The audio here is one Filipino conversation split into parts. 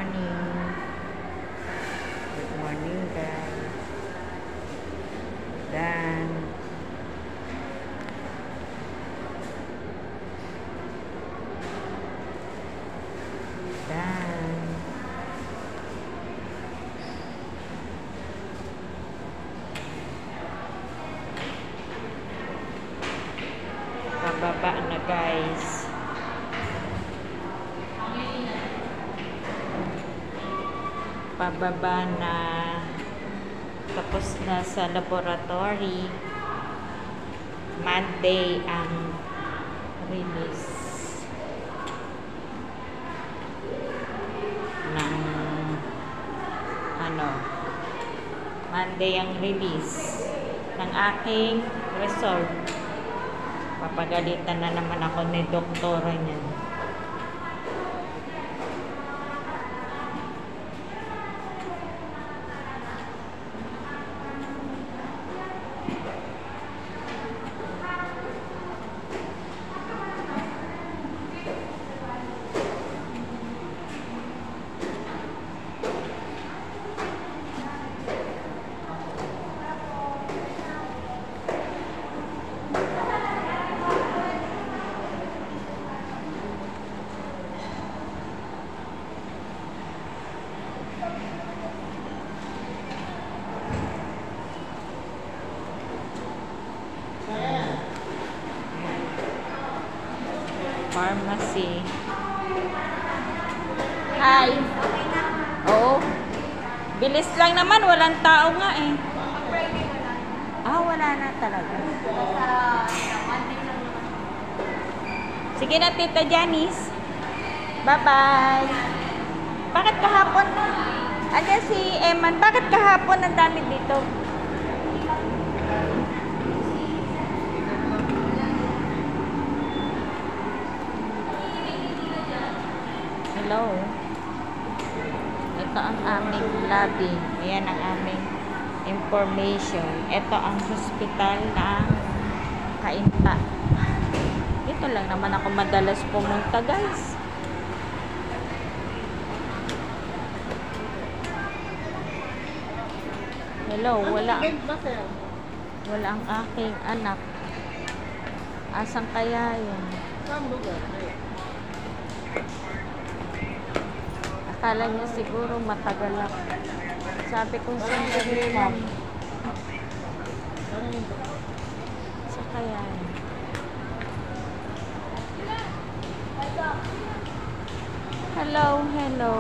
morning. Good morning, guys. Dan. Pababa na, guys. Pababa na. Tapos na sa laboratory. Monday ang release ng Monday ang release ng aking result. Papagalitan na naman ako ni doktora niyan. Pharmacy. Hi. Oo. Bilis lang naman. Walang tao nga eh. Wala na talaga. Sige na, Tita Janice. Bye-bye. Bakit kahapon? Andiyan si Eman. Bakit kahapon ang dami dito? Hello. Ito ang aming lobby. Ayan ang aming information. Ito ang hospital ng Cainta. Dito lang naman ako madalas pumunta, guys. Hello. Wala ang aking anak. Asan kaya yun? Akala niya siguro matagal ako. Sabi ko sandali lang. Sa kaya. Hello, hello.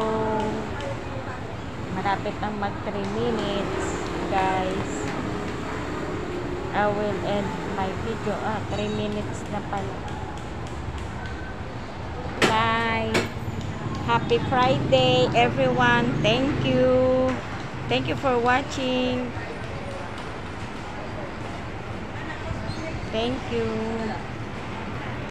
Malapit ang mag 3 minutes, guys. I will end my video. 3 minutes na pala. Bye. Happy Friday, everyone. Thank you. Thank you for watching. Thank you.